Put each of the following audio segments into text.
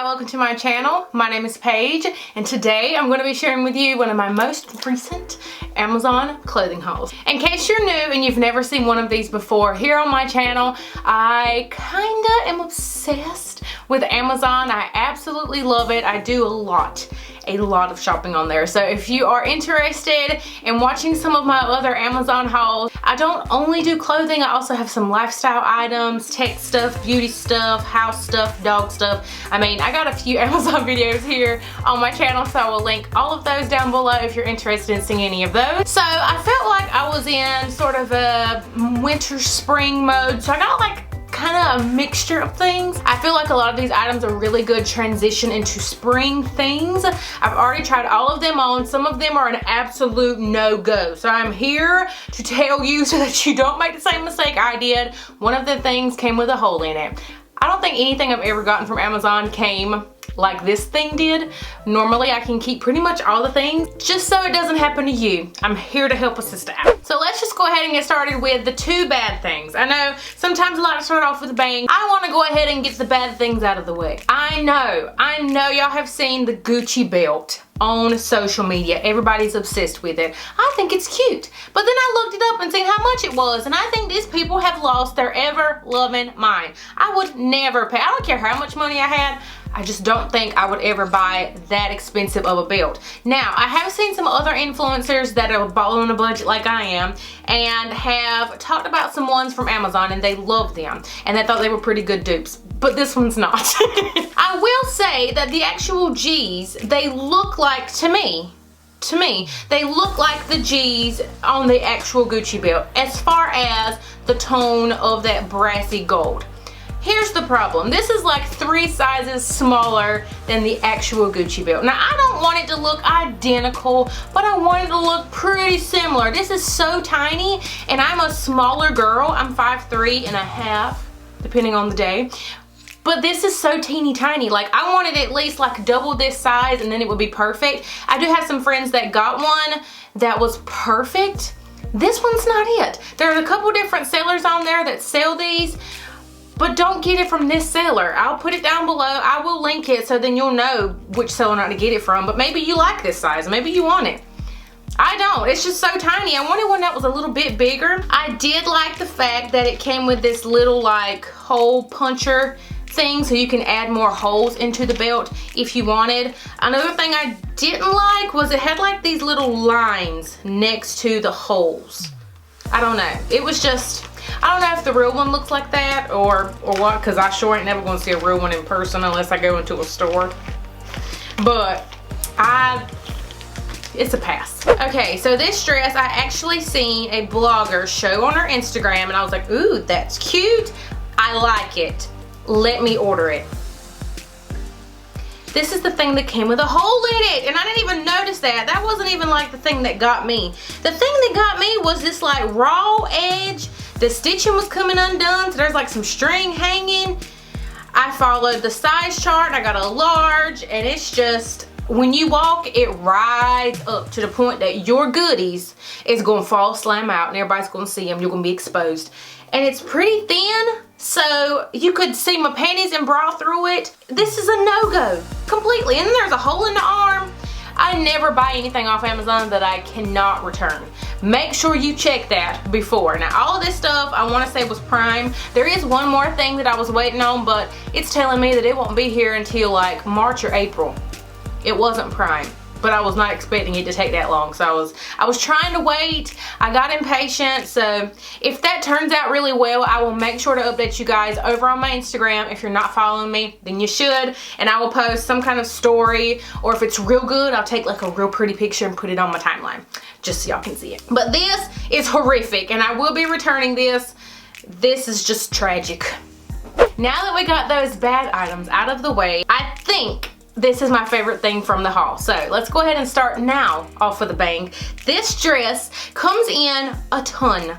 Hi, welcome to my channel. My name is Paige, and today I'm going to be sharing with you one of my most recent Amazon clothing hauls. In case you're new and you've never seen one of these before, here on my channel, I kinda am obsessed with Amazon. I absolutely love it. I do a lot of shopping on there. So if you are interested in watching some of my other Amazon hauls, I don't only do clothing, I also have some lifestyle items, tech stuff, beauty stuff, house stuff, dog stuff. I mean, I got a few Amazon videos here on my channel, so I will link all of those down below if you're interested in seeing any of those. So I felt like I was in sort of a winter spring mode, so I got like kind of a mixture of things. I feel like a lot of these items are really good transition into spring things. I've already tried all of them on. Some of them are an absolute no-go. So I'm here to tell you so that you don't make the same mistake I did. One of the things came with a hole in it. I don't think anything I've ever gotten from Amazon came like this thing did. Normally I can keep pretty much all the things just so it doesn't happen to you. I'm here to help a sister out. So let's just go ahead and get started with the two bad things. I know sometimes I like to start off with a bang. I want to go ahead and get the bad things out of the way. I know y'all have seen the Gucci belt on social media. Everybody's obsessed with it. I think it's cute. But then I looked it up and seen how much it was, and I think these people have lost their ever-loving mind. I would never pay. I don't care how much money I had. I just don't think I would ever buy that expensive of a belt. Now, I have seen some other influencers that are balling on a budget like I am and have talked about some ones from Amazon, and they love them and they thought they were pretty good dupes. But this one's not. I will say that the actual G's, they look like, to me, they look like the G's on the actual Gucci belt as far as the tone of that brassy gold. Here's the problem. This is like 3 sizes smaller than the actual Gucci belt. Now, I don't want it to look identical, but I want it to look pretty similar. This is so tiny, and I'm a smaller girl. I'm 5'3.5", depending on the day. But this is so teeny tiny. Like, I wanted at least like double this size, and then it would be perfect. I do have some friends that got one that was perfect. This one's not it. There are a couple different sellers on there that sell these, but don't get it from this seller. I'll put it down below. I will link it so then you'll know which seller not to get it from. But maybe you like this size. Maybe you want it. I don't. It's just so tiny. I wanted one that was a little bit bigger. I did like the fact that it came with this little like hole puncher thing, so you can add more holes into the belt if you wanted. Another thing I didn't like was it had like these little lines next to the holes. I don't know. It was just, I don't know if the real one looks like that or what, because I sure ain't never going to see a real one in person unless I go into a store. But it's a pass. Okay, so this dress I actually seen a blogger show on her Instagram, and I was like, ooh, that's cute. I like it. Let me order it. This is the thing that came with a hole in it, and I didn't even notice that. That wasn't even like the thing that got me. The thing that got me was this like raw edge. The stitching was coming undone, so there's like some string hanging. I followed the size chart, I got a large, and it's just, when you walk, it rides up to the point that your goodies is gonna fall slam out, and everybody's gonna see them. You're gonna be exposed. And it's pretty thin, so you could see my panties and bra through it. This is a no-go, completely. And then there's a hole in the arm. I never buy anything off Amazon that I cannot return. Make sure you check that before. Now, all of this stuff I want to say was Prime. There is one more thing that I was waiting on, but it's telling me that it won't be here until like March or April. It wasn't Prime, but I was not expecting it to take that long. So I was trying to wait. I got impatient. So if that turns out really well, I will make sure to update you guys over on my Instagram. If you're not following me, then you should. And I will post some kind of story, or if it's real good, I'll take like a real pretty picture and put it on my timeline just so y'all can see it. But this is horrific, and I will be returning this. This is just tragic. Now that we got those bad items out of the way, I think this is my favorite thing from the haul. So let's go ahead and start now off with a bang. This dress comes in a ton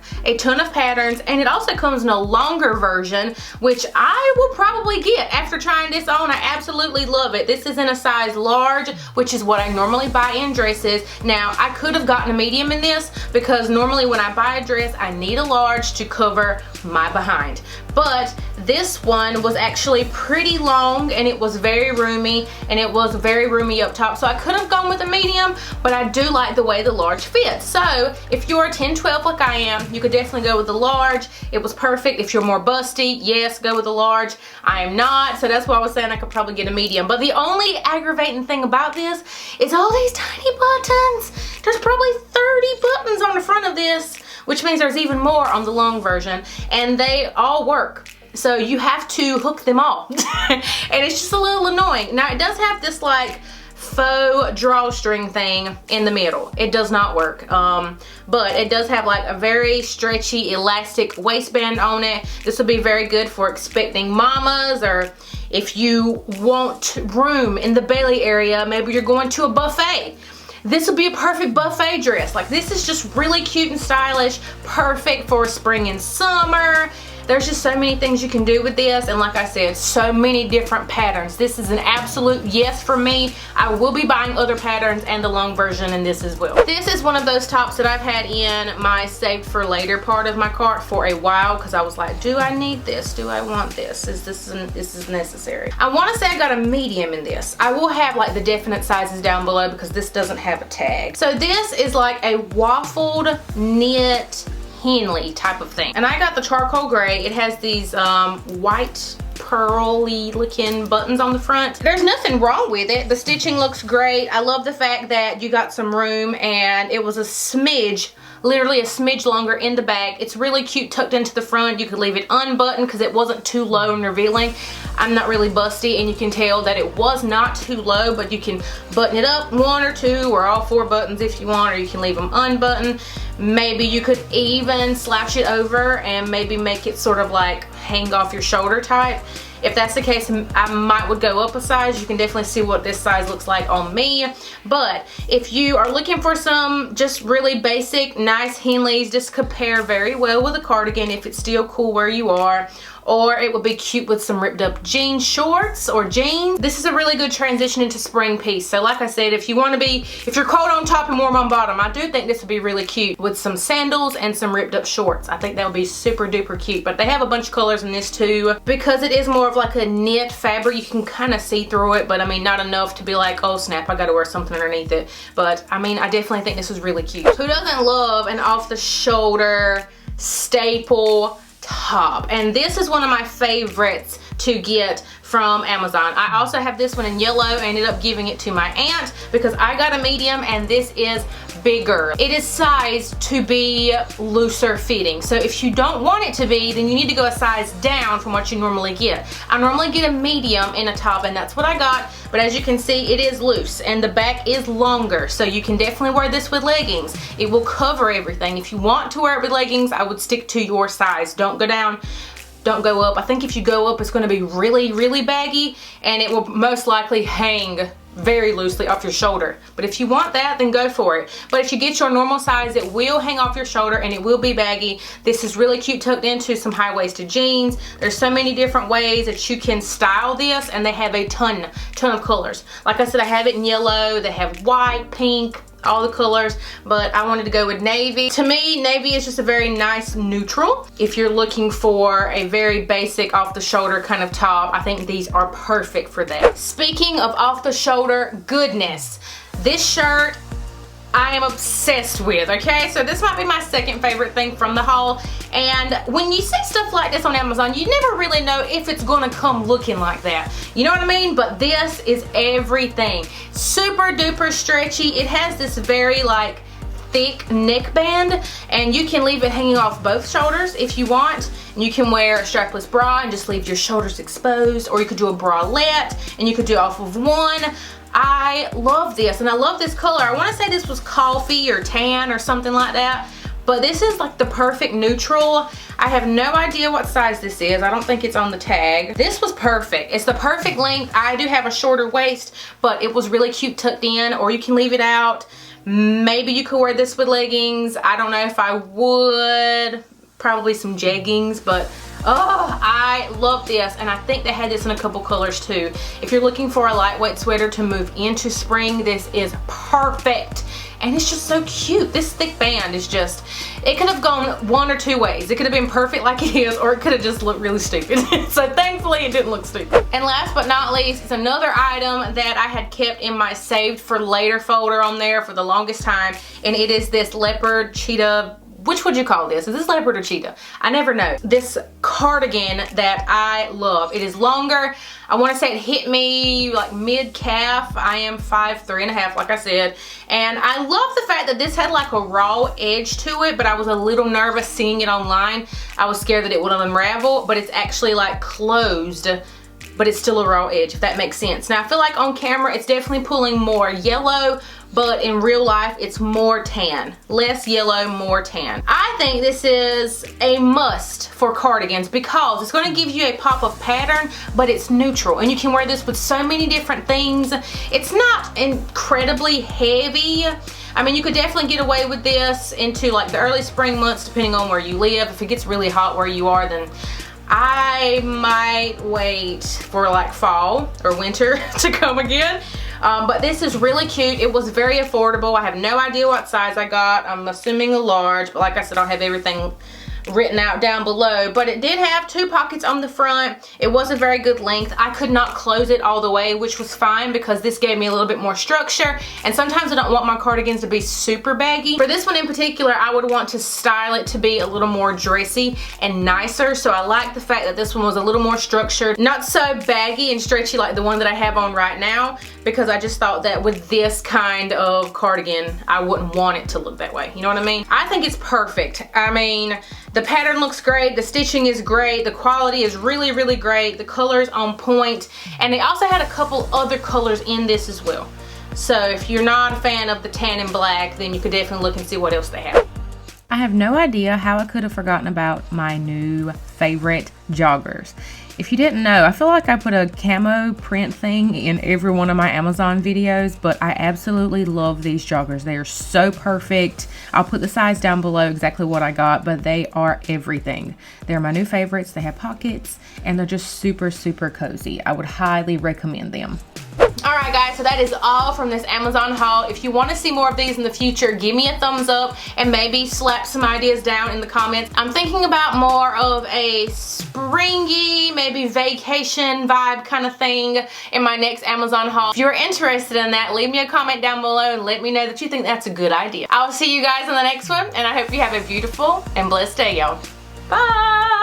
of patterns, and it also comes in a longer version, which I will probably get after trying this on. I absolutely love it. This is in a size large, which is what I normally buy in dresses. Now, I could have gotten a medium in this because normally when I buy a dress, I need a large to cover my behind. But this one was actually pretty long, and it was very roomy, and it was very roomy up top. So I could have gone with a medium, but I do like the way the large fits. So if you're a 10-12 like I am, you could definitely go with the large. It was perfect. If you're more busty, yes, go with the large. I am not, so that's why I was saying I could probably get a medium. But the only aggravating thing about this is all these tiny buttons. There's probably 30 buttons on the front of this, which means there's even more on the long version, and they all work. So you have to hook them all. And it's just a little annoying. Now, it does have this like faux drawstring thing in the middle. It does not work. But it does have like a very stretchy elastic waistband on it. This will be very good for expecting mamas, or if you want room in the belly area, maybe you're going to a buffet. This would be a perfect buffet dress. Like, this is just really cute and stylish, perfect for spring and summer. There's just so many things you can do with this, and like I said, so many different patterns. This is an absolute yes for me. I will be buying other patterns and the long version in this as well. This is one of those tops that I've had in my saved for later part of my cart for a while, because I was like, do I need this? Do I want this? Is this necessary? I want to say I got a medium in this. I will have like the definite sizes down below because this doesn't have a tag. So this is like a waffled knit Henley type of thing, and I got the charcoal gray. It has these white pearly looking buttons on the front. There's nothing wrong with it. The stitching looks great. I love the fact that you got some room, and it was a smidge, literally a smidge longer in the back. It's really cute tucked into the front. You could leave it unbuttoned because it wasn't too low and revealing. I'm not really busty, and you can tell that it was not too low, but you can button it up 1 or 2 or all 4 buttons if you want, or you can leave them unbuttoned. Maybe you could even slouch it over and maybe make it sort of like hang off your shoulder type. If that's the case, I might would go up a size. You can definitely see what this size looks like on me. But if you are looking for some just really basic, nice Henleys, this could pair very well with a cardigan if it's still cool where you are. Or it would be cute with some ripped up jean shorts or jeans. This is a really good transition into spring piece. So like I said, if you want to be, if you're cold on top and warm on bottom, I do think this would be really cute with some sandals and some ripped up shorts. I think that would be super duper cute. But they have a bunch of colors in this too. Because it is more of like a knit fabric, you can kind of see through it, but I mean not enough to be like, oh snap, I gotta wear something underneath it. But I mean, I definitely think this was really cute. Who doesn't love an off the shoulder staple top? And this is one of my favorites to get from Amazon. I also have this one in yellow. I ended up giving it to my aunt because I got a medium, and this is bigger. It is sized to be looser fitting. So if you don't want it to be, then you need to go a size down from what you normally get. I normally get a medium in a top, and that's what I got. But as you can see, it is loose and the back is longer. So you can definitely wear this with leggings. It will cover everything. If you want to wear it with leggings, I would stick to your size. Don't go down. Don't go up. I think if you go up, it's going to be really, really baggy, and it will most likely hang very loosely off your shoulder. But if you want that, then go for it. But if you get your normal size, it will hang off your shoulder and it will be baggy. This is really cute tucked into some high-waisted jeans. There's so many different ways that you can style this, and they have a ton of colors. Like I said, I have it in yellow. They have white, pink, all the colors, but I wanted to go with navy. To me, navy is just a very nice neutral. If you're looking for a very basic off the shoulder kind of top, I think these are perfect for that. Speaking of off the shoulder goodness, this shirt I am obsessed with, okay? So this might be my second favorite thing from the haul. And when you see stuff like this on Amazon, you never really know if it's gonna come looking like that. You know what I mean? But this is everything. Super duper stretchy. It has this very like thick neckband, and you can leave it hanging off both shoulders if you want. And you can wear a strapless bra and just leave your shoulders exposed, or you could do a bralette and you could do off of one. I love this, and I love this color. I want to say this was coffee or tan or something like that, but this is like the perfect neutral. I have no idea what size this is. I don't think it's on the tag. This was perfect. It's the perfect length. I do have a shorter waist, but it was really cute tucked in, or you can leave it out. Maybe you could wear this with leggings. I don't know if I would. Probably some jeggings, but oh, I love this, and I think they had this in a couple colors too. If you're looking for a lightweight sweater to move into spring, this is perfect. And it's just so cute. This thick band is just, it could have gone one or two ways. It could have been perfect like it is, or it could have just looked really stupid. So thankfully it didn't look stupid. And last but not least, it's another item that I had kept in my saved for later folder on there for the longest time, and it is this leopard cheetah. Which would you call this? Is this leopard or cheetah? I never know. This cardigan that I love. It is longer. I want to say it hit me like mid-calf. I am 5'3.5", like I said. And I love the fact that this had like a raw edge to it, but I was a little nervous seeing it online. I was scared that it would unravel, but it's actually like closed, but it's still a raw edge, if that makes sense. Now I feel like on camera it's definitely pulling more yellow, but in real life it's more tan. Less yellow, more tan. I think this is a must for cardigans because it's going to give you a pop of pattern, but it's neutral, and you can wear this with so many different things. It's not incredibly heavy. I mean, you could definitely get away with this into like the early spring months depending on where you live. If it gets really hot where you are, then I might wait for like fall or winter to come again. But this is really cute. It was very affordable. I have no idea what size I got. I'm assuming a large, but like I said, I'll have everything written out down below. But it did have 2 pockets on the front. It was a very good length. I could not close it all the way, which was fine because this gave me a little bit more structure, and sometimes I don't want my cardigans to be super baggy. For this one in particular, I would want to style it to be a little more dressy and nicer, so I like the fact that this one was a little more structured, not so baggy and stretchy like the one that I have on right now, because I just thought that with this kind of cardigan I wouldn't want it to look that way. You know what I mean? I think it's perfect. I mean, the pattern looks great, the stitching is great, the quality is really, really great, the color's on point, and they also had a couple other colors in this as well. So if you're not a fan of the tan and black, then you could definitely look and see what else they have. I have no idea how I could have forgotten about my new favorite joggers. If you didn't know, I feel like I put a camo print thing in every one of my Amazon videos, but I absolutely love these joggers. They are so perfect. I'll put the size down below exactly what I got, but they are everything. They're my new favorites. They have pockets, and they're just super, super cozy. I would highly recommend them. Alright guys, so that is all from this Amazon haul. If you want to see more of these in the future, give me a thumbs up and maybe slap some ideas down in the comments. I'm thinking about more of a springy, maybe vacation vibe kind of thing in my next Amazon haul. If you're interested in that, leave me a comment down below and let me know that you think that's a good idea. I'll see you guys in the next one, and I hope you have a beautiful and blessed day, y'all. Bye!